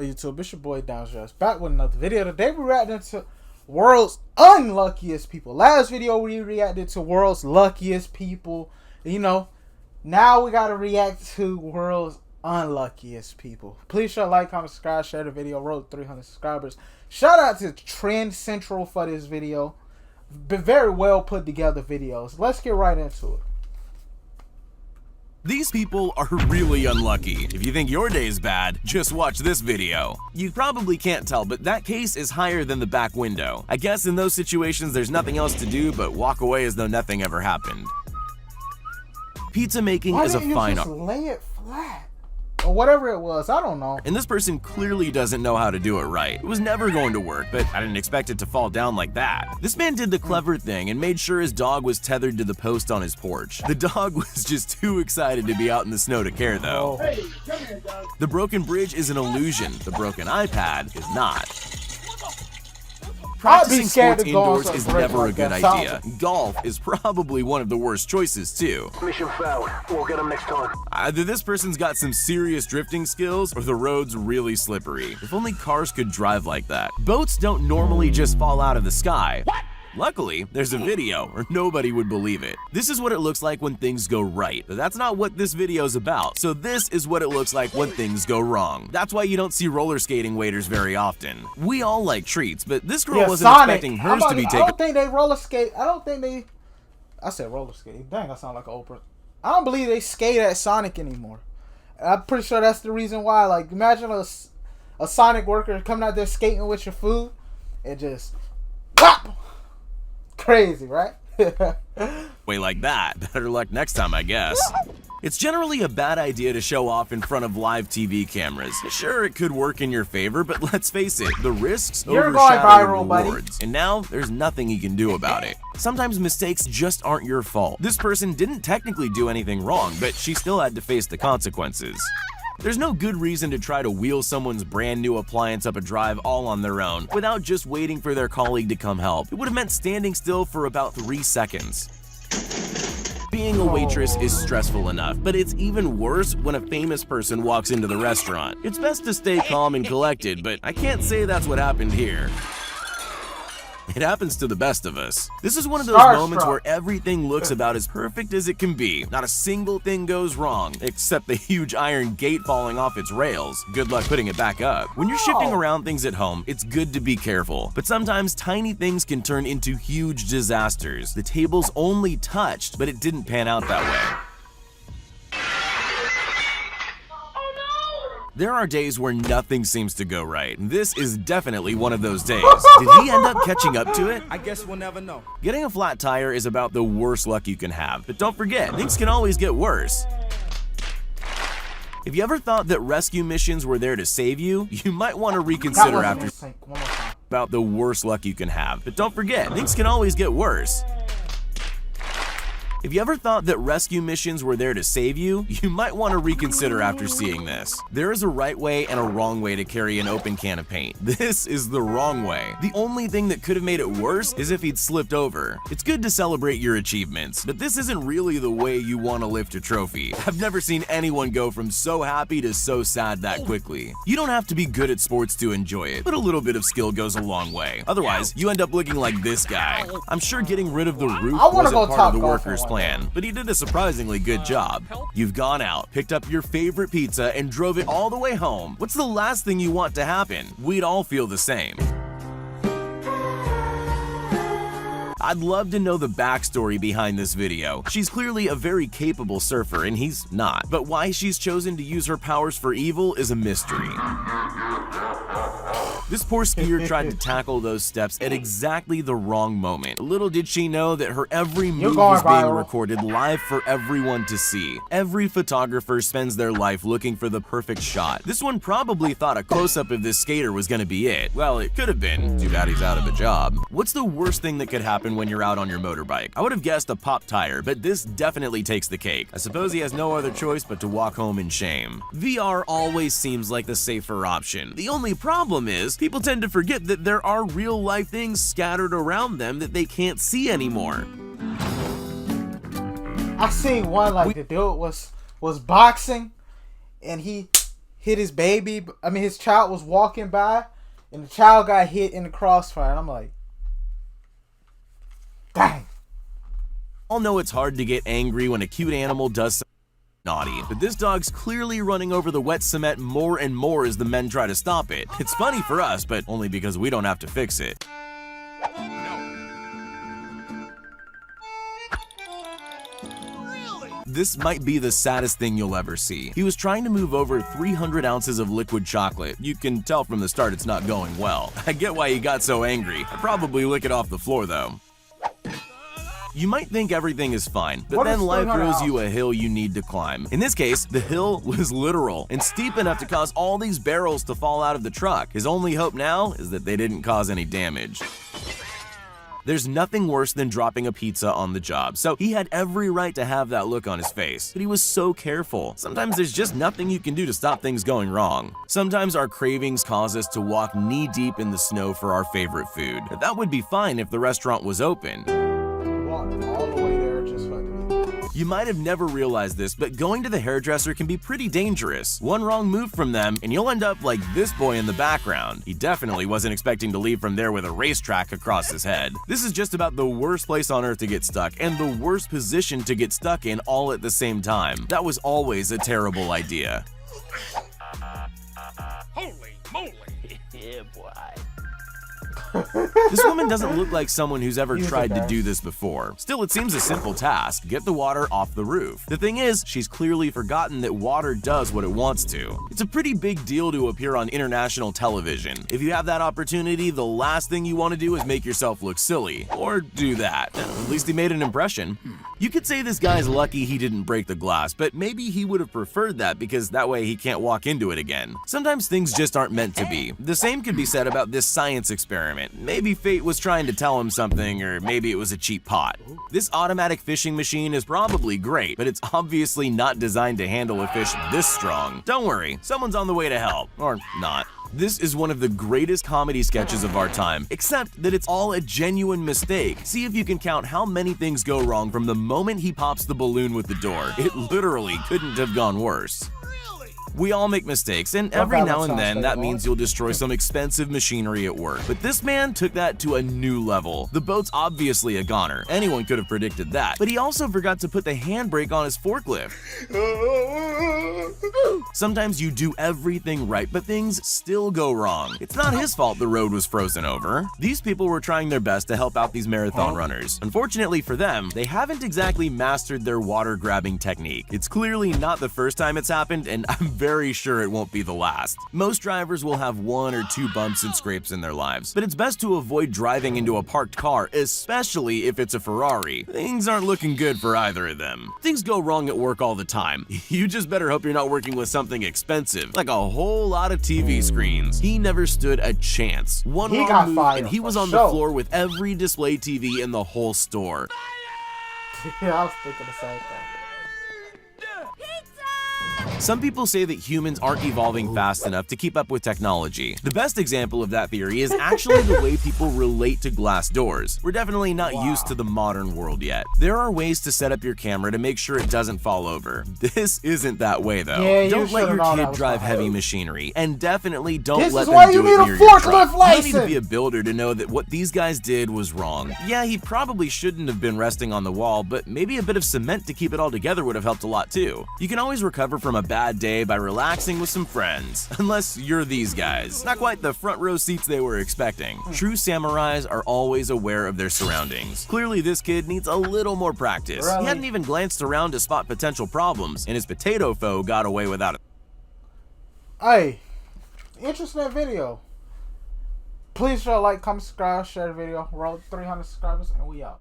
YouTube, it's your boy Downstress back with another video. Today we reacted to world's unluckiest people. Last video we reacted to world's luckiest people. You know, now we gotta react to world's unluckiest people. Please show like, comment, subscribe, share the video. Road to 300 subscribers. Shout out to Trend Central for this video. Very well put together videos. Let's get right into it. These people are really unlucky. If you think your day is bad, just watch this video. You probably can't tell, but that case is higher than the back window. I guess in those situations there's nothing else to do but walk away as though nothing ever happened. Pizza making is a fine art. Lay it flat. Or whatever it was, I don't know. And this person clearly doesn't know how to do it right. It was never going to work, but I didn't expect it to fall down like that. This man did the clever thing and made sure his dog was tethered to the post on his porch. The dog was just too excited to be out in the snow to care though. Hey, come here, dog. The broken bridge is an illusion. The broken iPad is not. Practicing sports indoors is never a good idea. Golf is probably one of the worst choices too. Mission failed. We'll get them next time. Either this person's got some serious drifting skills or the road's really slippery. If only cars could drive like that. Boats don't normally just fall out of the sky. What? Luckily, there's a video, or nobody would believe it. This is what it looks like when things go right, but that's not what this video's about. So this is what it looks like when things go wrong. That's why you don't see roller skating waiters very often. We all like treats, but this girl wasn't expecting hers to be taken. I don't think they roller skate. I said roller skating. Dang, I sound like an old person. I don't believe they skate at Sonic anymore. I'm pretty sure that's the reason why. Like, imagine a Sonic worker coming out there skating with your food and just whop. Crazy, right? Way like that. Better luck next time, I guess. It's generally a bad idea to show off in front of live TV cameras. Sure, it could work in your favor, but let's face it, the risks overshadow the rewards. And now, there's nothing you can do about it. Sometimes mistakes just aren't your fault. This person didn't technically do anything wrong, but she still had to face the consequences. There's no good reason to try to wheel someone's brand new appliance up a drive all on their own without just waiting for their colleague to come help. It would have meant standing still for about 3 seconds. Being a waitress is stressful enough, but it's even worse when a famous person walks into the restaurant. It's best to stay calm and collected, but I can't say that's what happened here. It happens to the best of us. This is one of those moments where everything looks about as perfect as it can be. Not a single thing goes wrong, except the huge iron gate falling off its rails. Good luck putting it back up. When you're shifting around things at home, it's good to be careful. But sometimes tiny things can turn into huge disasters. The table's only touched, but it didn't pan out that way. There are days where nothing seems to go right. This is definitely one of those days. Did he end up catching up to it? I guess we'll never know. Getting a flat tire is about the worst luck you can have. But don't forget, things can always get worse. If you ever thought that rescue missions were there to save you, you might want to reconsider after about the worst luck you can have. But don't forget, things can always get worse. If you ever thought that rescue missions were there to save you, you might want to reconsider after seeing this. There is a right way and a wrong way to carry an open can of paint. This is the wrong way. The only thing that could have made it worse is if he'd slipped over. It's good to celebrate your achievements, but this isn't really the way you want to lift a trophy. I've never seen anyone go from so happy to so sad that quickly. You don't have to be good at sports to enjoy it, but a little bit of skill goes a long way. Otherwise, you end up looking like this guy. I'm sure getting rid of the roof wasn't part of the worker's plan, but he did a surprisingly good job. You've gone out, picked up your favorite pizza, and drove it all the way home. What's the last thing you want to happen? We'd all feel the same. I'd love to know the backstory behind this video. She's clearly a very capable surfer, and he's not. But why she's chosen to use her powers for evil is a mystery. This poor skier tried to tackle those steps at exactly the wrong moment. Little did she know that her every move was being recorded live for everyone to see. Every photographer spends their life looking for the perfect shot. This one probably thought a close-up of this skater was gonna be it. Well, it could have been. Too bad he's out of a job. What's the worst thing that could happen when you're out on your motorbike? I would have guessed a pop tire, but this definitely takes the cake. I suppose he has no other choice but to walk home in shame. VR always seems like the safer option. The only problem is, people tend to forget that there are real-life things scattered around them that they can't see anymore. I seen one like the dude was boxing and he hit his baby. I mean, his child was walking by, and the child got hit in the crossfire. And I'm like, dang. I'll know it's hard to get angry when a cute animal does something naughty, but this dog's clearly running over the wet cement more and more as the men try to stop it. It's funny for us, but only because we don't have to fix it. This might be the saddest thing you'll ever see. He was trying to move over 300 ounces of liquid chocolate. You can tell from the start it's not going well. I get why he got so angry. I'd probably lick it off the floor though. You might think everything is fine, but then life throws you a hill you need to climb. In this case, the hill was literal and steep enough to cause all these barrels to fall out of the truck. His only hope now is that they didn't cause any damage. There's nothing worse than dropping a pizza on the job, so he had every right to have that look on his face. But he was so careful. Sometimes there's just nothing you can do to stop things going wrong. Sometimes our cravings cause us to walk knee-deep in the snow for our favorite food. That would be fine if the restaurant was open. Walked all the way there just for me. You might have never realized this, but going to the hairdresser can be pretty dangerous. One wrong move from them, and you'll end up like this boy in the background. He definitely wasn't expecting to leave from there with a racetrack across his head. This is just about the worst place on earth to get stuck, and the worst position to get stuck in all at the same time. That was always a terrible idea. Holy moly! Yeah, boy. This woman doesn't look like someone who's ever tried to do this before. Still, it seems a simple task. Get the water off the roof. The thing is, she's clearly forgotten that water does what it wants to. It's a pretty big deal to appear on international television. If you have that opportunity, the last thing you want to do is make yourself look silly. Or do that. At least he made an impression. You could say this guy's lucky he didn't break the glass, but maybe he would have preferred that because that way he can't walk into it again. Sometimes things just aren't meant to be. The same could be said about this science experiment. Maybe fate was trying to tell him something, or maybe it was a cheap pot. This automatic fishing machine is probably great, but it's obviously not designed to handle a fish this strong. Don't worry, someone's on the way to help. Or not. This is one of the greatest comedy sketches of our time, except that it's all a genuine mistake. See if you can count how many things go wrong from the moment he pops the balloon with the door. It literally couldn't have gone worse. We all make mistakes, and every now and then that means you'll destroy some expensive machinery at work. But this man took that to a new level. The boat's obviously a goner. Anyone could have predicted that. But he also forgot to put the handbrake on his forklift. Sometimes you do everything right, but things still go wrong. It's not his fault the road was frozen over. These people were trying their best to help out these marathon runners. Unfortunately for them, they haven't exactly mastered their water-grabbing technique. It's clearly not the first time it's happened, and I'm very sure it won't be the last. Most drivers will have 1 or 2 bumps and scrapes in their lives, but it's best to avoid driving into a parked car, especially if it's a Ferrari. Things aren't looking good for either of them. Things go wrong at work all the time. You just better hope you're not working with something expensive, like a whole lot of TV screens. He never stood a chance. One wrong move and he was on the floor with every display TV in the whole store. Yeah, I was thinking the same thing. Some people say that humans aren't evolving fast enough to keep up with technology. The best example of that theory is actually the way people relate to glass doors. We're definitely not used to the modern world yet. There are ways to set up your camera to make sure it doesn't fall over. This isn't that way though. Yeah, don't let your kid drive heavy machinery, and definitely don't This let is them why do you it need a near your forklift truck. You don't need to license. be a builder to know that what these guys did was wrong. Yeah, he probably shouldn't have been resting on the wall, but maybe a bit of cement to keep it all together would have helped a lot too. You can always recover from a bad day by relaxing with some friends, unless you're these guys. Not quite the front row seats they were expecting. True samurais are always aware of their surroundings. Clearly this kid needs a little more practice. He hadn't even glanced around to spot potential problems, and his potato foe got away without it. Hey, interesting video. Please show like, comment, subscribe, share the video. We're all 300 subscribers, and we out.